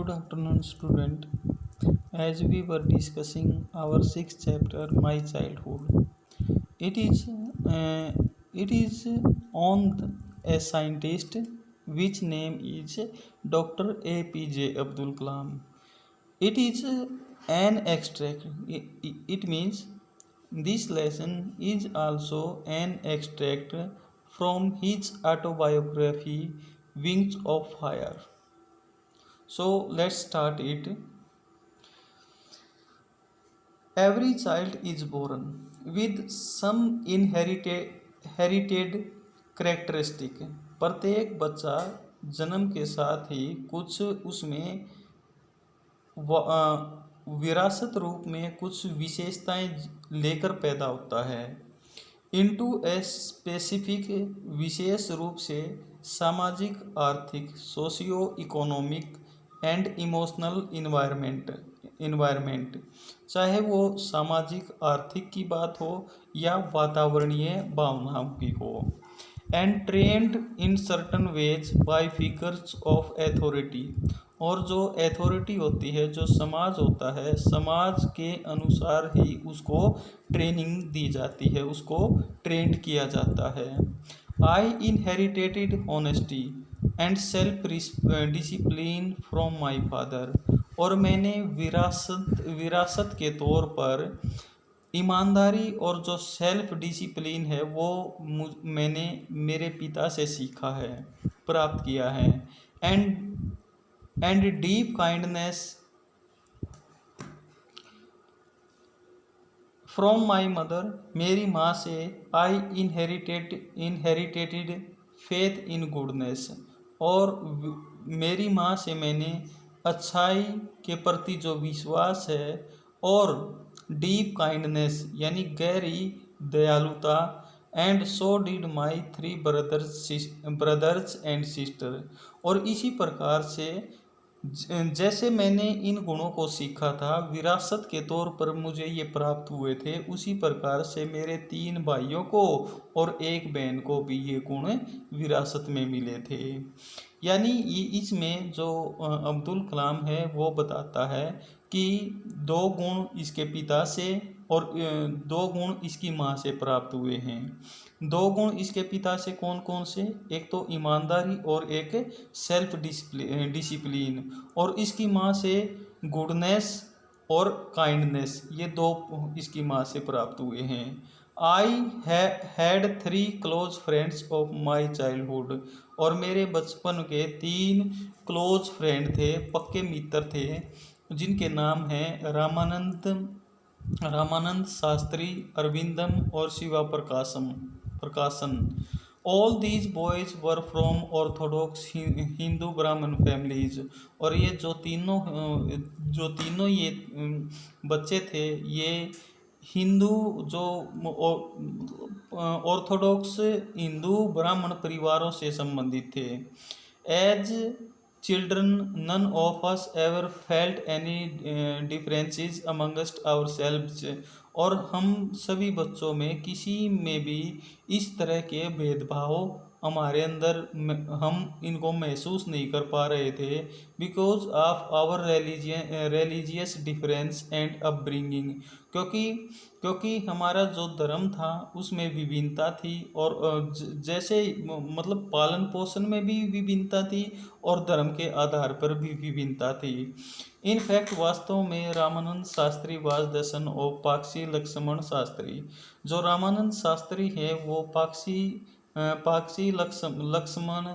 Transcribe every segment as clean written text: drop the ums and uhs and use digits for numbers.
Good afternoon, student. As we were discussing our sixth chapter, My Childhood, it is uh, it is on a scientist which name is Dr. APJ Abdul Kalam. It is an extract. It means this lesson is also an extract from his autobiography, Wings of Fire. So let's start it. Every child is born with some inherited characteristic. प्रत्येक बच्चा जन्म के साथ ही कुछ उसमें विरासत रूप में कुछ विशेषताएं लेकर पैदा होता है। इनटू ए स्पेसिफिक, विशेष रूप से सामाजिक, आर्थिक, socio economic and emotional environment, चाहे वो सामाजिक आर्थिक की बात हो या वातावरणीय भावनाओं की हो। And trend in certain ways bye figures of authority, और जो एथॉरिटी होती है, जो समाज होता है, समाज के अनुसार ही उसको ट्रेनिंग दी जाती है, उसको ट्रेंड किया जाता है। आई inherited honesty and self discipline from my father, और मैंने विरासत के तौर पर ईमानदारी और जो सेल्फ डिसिप्लिन है वो मैंने मेरे पिता से सीखा है, प्राप्त किया है। And deep kindness from my mother, मेरी माँ से आई इनहेरिटेड फेथ इन गुडनेस, और मेरी माँ से मैंने अच्छाई के प्रति जो विश्वास है, और डीप काइंडनेस यानी गहरी दयालुता, and so did my 3 brothers and sister, और इसी प्रकार से जैसे मैंने इन गुणों को सीखा था, विरासत के तौर पर मुझे ये प्राप्त हुए थे, उसी प्रकार से मेरे 3 भाइयों को और 1 बहन को भी ये गुण विरासत में मिले थे। यानी ये इसमें जो अब्दुल कलाम है वो बताता है कि 2 गुण इसके पिता से और 2 गुण इसकी माँ से प्राप्त हुए हैं। 2 गुण इसके पिता से कौन कौन से? एक तो ईमानदारी और एक सेल्फ डिसिप्लिन, और इसकी माँ से गुडनेस और काइंडनेस, ये 2 इसकी माँ से प्राप्त हुए हैं। I had 3 close friends of my childhood, और मेरे बचपन के 3 क्लोज फ्रेंड थे, पक्के मित्र थे, जिनके नाम हैं रामानंद शास्त्री, अरविंदम और शिवा प्रकाशन। All these boys were from Orthodox Hindu ब्राह्मण फैमिलीज, और ये जो तीनों ये बच्चे थे, ये हिंदू जो ऑर्थोडॉक्स हिंदू ब्राह्मण परिवारों से संबंधित थे। As children none of us ever felt any differences amongst ourselves, और हम सभी बच्चों में किसी में भी इस तरह के भेदभाव हमारे अंदर हम इनको महसूस नहीं कर पा रहे थे, because of our religious difference and upbringing, क्योंकि हमारा जो धर्म था उसमें विभिन्नता थी, और जैसे मतलब पालन पोषण में भी विभिन्नता थी और धर्म के आधार पर भी विभिन्नता थी। इन फैक्ट वास्तव में Ramanand Shastri was the son of Pakshi Lakshman Shastri. जो रामानंद शास्त्री है वो पाक्षी लक्ष्मण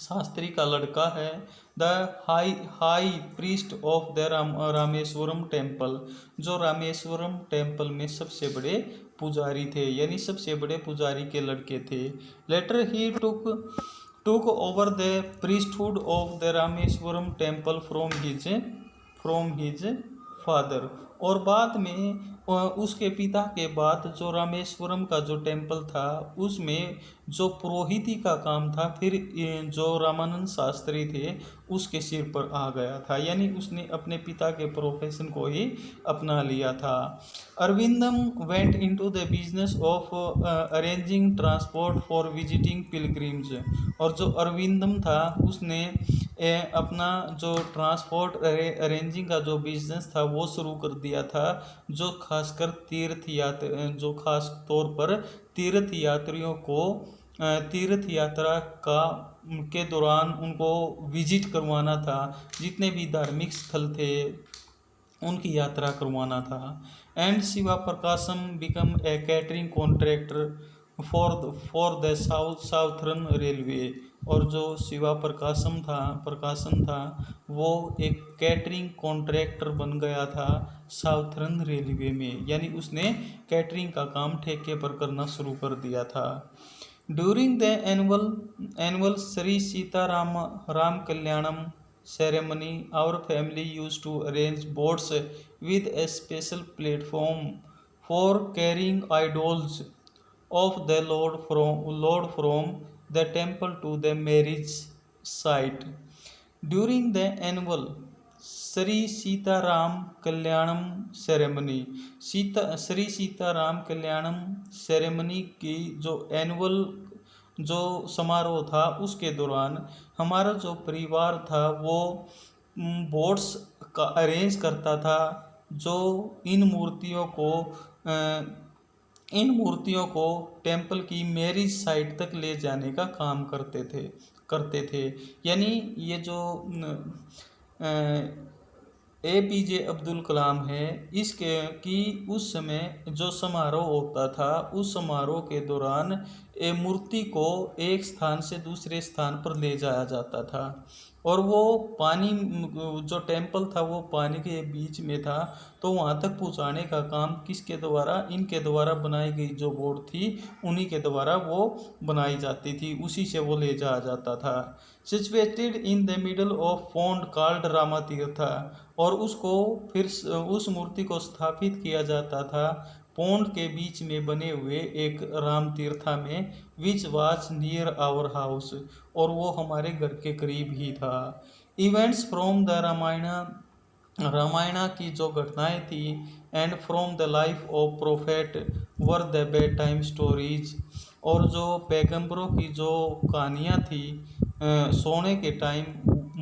शास्त्री का लड़का है। The high priest of the Rameswaram temple, जो रामेश्वरम टेम्पल में सबसे बड़े पुजारी थे, यानी सबसे बड़े पुजारी के लड़के थे। लेटर ही took over the priesthood of the Rameswaram temple from his father, और बाद में उसके पिता के बाद जो रामेश्वरम का जो टेम्पल था उसमें जो पुरोहिती का काम था, फिर जो रामानंद शास्त्री थे उसके सिर पर आ गया था, यानी उसने अपने पिता के प्रोफेशन को ही अपना लिया था। Aravindam went into the business of arranging transport for visiting pilgrims, और जो अरविंदम था उसने अपना जो ट्रांसपोर्ट अरेंजिंग का जो बिजनेस था वो शुरू कर दिया था, जो खासकर जो खास तौर पर तीर्थ यात्रियों को तीर्थ यात्रा का के दौरान उनको विजिट करवाना था, जितने भी धार्मिक स्थल थे उनकी यात्रा करवाना था। And Shiva Prakasam become a catering contractor for the southern railway. और जो शिवा प्रकाशन था वो एक कैटरिंग कॉन्ट्रैक्टर बन गया था साउथर्न रेलवे में, यानी उसने कैटरिंग का काम ठेके पर करना शुरू कर दिया था। During the annual Sri Sita Ram Kalyanam ceremony, our family used to arrange boats with a special platform for carrying idols of the Lord from the temple to the marriage site. During the annual Shri Sitarama Kalyanam ceremony Shri Sitarama Kalyanam ceremony की जो annual जो समारोह था उसके दौरान हमारा जो परिवार था वो बोट्स का अरेंज करता था, जो इन मूर्तियों को टेम्पल की मैरिज साइट तक ले जाने का काम करते थे। यानी ये जो APJ अब्दुल कलाम है इसके कि उस समय जो समारोह होता था उस समारोह के दौरान मूर्ति को एक स्थान से दूसरे स्थान पर ले जाया जाता था, और वो पानी जो टेम्पल था वो पानी के बीच में था, तो वहाँ तक पहुँचाने का काम किसके द्वारा, इनके द्वारा बनाई गई जो बोट थी उन्हीं के द्वारा वो बनाई जाती थी, उसी से वो ले जाया जाता था। Situated in the middle of pond called Rama तीर्था, और उसको फिर उस मूर्ति को स्थापित किया जाता था पौंड के बीच में बने हुए एक राम तीर्था में, which was near our house, और वो हमारे घर के करीब ही था। इवेंट्स फ्रॉम द रामायणा की जो घटनाएं थी and from the life of prophet were the bedtime stories, और जो पैगंबरों की जो कहानियाँ थी सोने के time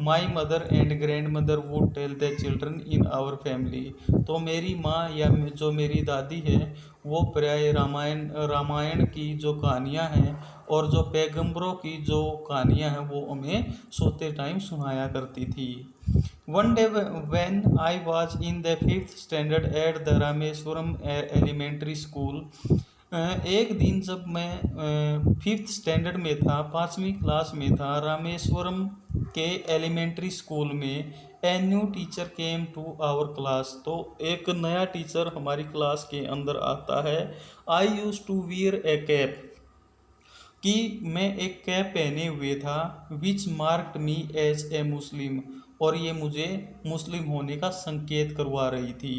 my mother and grandmother would tell the children in our family, तो मेरी माँ या जो मेरी दादी है वो प्राय रामायण की जो कहानियाँ हैं और जो पैगंबरों की जो कहानियाँ हैं वो हमें सोते टाइम सुनाया करती थी। One day when I was in the 5th standard at the Rameswaram elementary school, एक दिन जब मैं 5th स्टैंडर्ड में था, 5वीं क्लास में था, रामेश्वरम के एलिमेंट्री स्कूल में a new teacher came to our class, तो एक नया टीचर हमारी क्लास के अंदर आता है। I used to wear a cap, कि मैं एक कैप पहने हुए था, विच marked me as a Muslim, और ये मुझे मुस्लिम होने का संकेत करवा रही थी।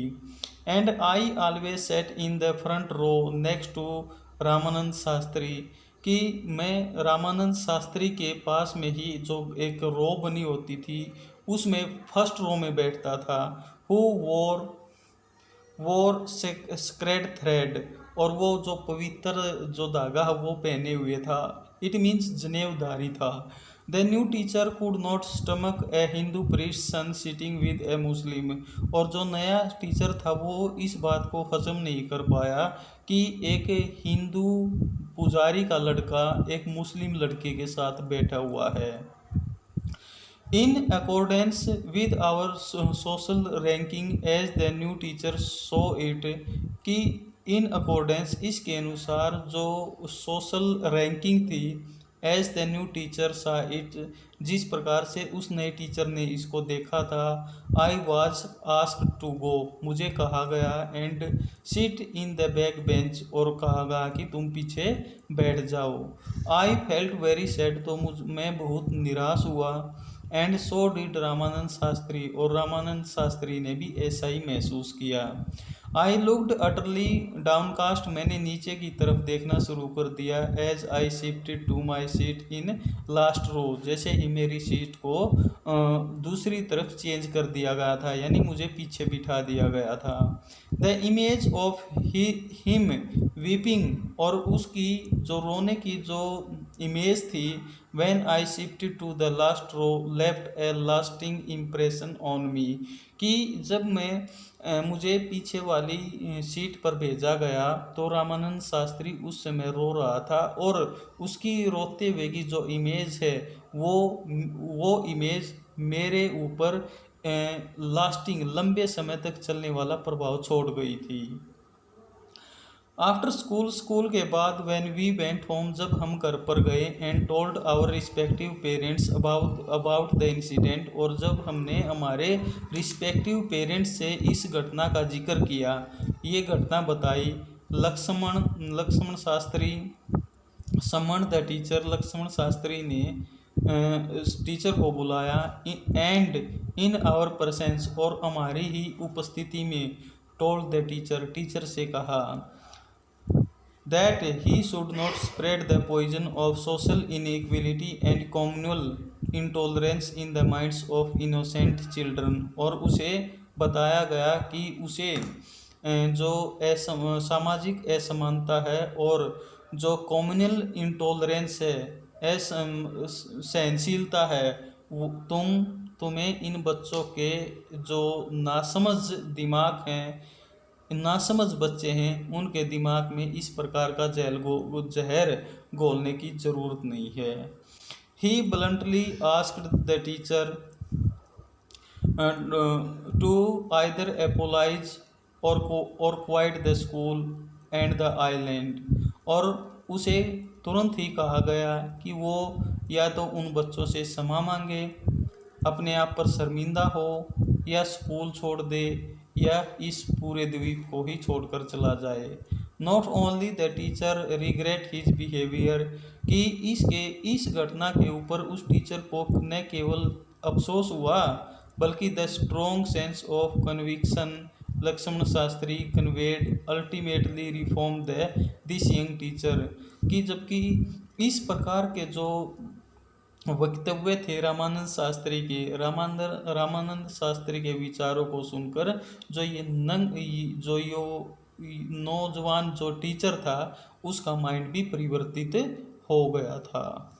And I always sat in the front row next to Ramanand Shastri, कि मैं रामानंद शास्त्री के पास में ही जो एक रो बनी होती थी उसमें फर्स्ट रो में बैठता था। हु वोर स्क्रेड थ्रेड, और वो जो पवित्र जो धागा है वो पहने हुए था, इट मीन्स जनेऊधारी था। The new teacher could not stomach a Hindu priest son sitting with a Muslim, और जो नया टीचर था वो इस बात को हजम नहीं कर पाया कि एक हिंदू पुजारी का लड़का एक मुस्लिम लड़के के साथ बैठा हुआ है। In accordance with our social ranking as the new teacher saw it, कि इन अकॉर्डेंस इसके अनुसार जो सोशल रैंकिंग थी as the new teacher saw it, जिस प्रकार से उस नए टीचर ने इसको देखा था। I was asked to go, मुझे कहा गया and sit in the back bench, और कहा गया कि तुम पीछे बैठ जाओ। आई फेल्ट वेरी सैड, तो मैं बहुत निराश हुआ। And so did Ramanand Shastri, और रामानंद शास्त्री ने भी ऐसा ही महसूस किया। आई लुक्ड अटरली डाउनकास्ट, मैंने नीचे की तरफ देखना शुरू कर दिया। As I shifted to my seat in last row, जैसे ही मेरी सीट को दूसरी तरफ चेंज कर दिया गया था, यानी मुझे पीछे बिठा दिया गया था। The image of him weeping, और उसकी जो रोने की जो इमेज थी when I shifted to the last row left a lasting impression on me, कि जब मुझे पीछे वाली सीट पर भेजा गया तो रामानंद शास्त्री उस समय रो रहा था, और उसकी रोते हुए की जो इमेज है वो इमेज मेरे ऊपर लास्टिंग लंबे समय तक चलने वाला प्रभाव छोड़ गई थी। आफ्टर स्कूल के बाद व्हेन वी वेंट होम, जब हम घर पर गए, and told our respective parents about the incident, और जब हमने हमारे रिस्पेक्टिव पेरेंट्स से इस घटना का जिक्र किया, ये घटना बताई, Lakshman Shastri summon the teacher, Lakshman Shastri ने टीचर को बुलाया, एंड इन आवर प्रेजेंस, और हमारी ही उपस्थिति में, टोल्ड द टीचर से कहा that he should not spread the poison of social inequality and communal intolerance in the minds of innocent children, और उसे बताया गया कि उसे जो सामाजिक असमानता है और जो कम्युनल इंटॉलरेंस है, सहनशीलता है, तुम्हें इन बच्चों के जो नासमझ बच्चे हैं उनके दिमाग में इस प्रकार का जहर घोलने की ज़रूरत नहीं है। He bluntly asked the teacher to either apologise or quit the school and the island, और उसे तुरंत ही कहा गया कि वो या तो उन बच्चों से क्षमा मांगे, अपने आप पर शर्मिंदा हो, या स्कूल छोड़ दे, या इस पूरे द्वीप को ही छोड़कर चला जाए। Not only the teacher regret his behaviour, कि इस घटना के ऊपर उस टीचर को न केवल अफसोस हुआ बल्कि the strong sense of conviction Lakshman Shastri conveyed ultimately reform this young teacher, कि जबकि इस प्रकार के जो वक्तव्य थे रामानंद शास्त्री के विचारों को सुनकर जो नौजवान जो टीचर था उसका माइंड भी परिवर्तित हो गया था।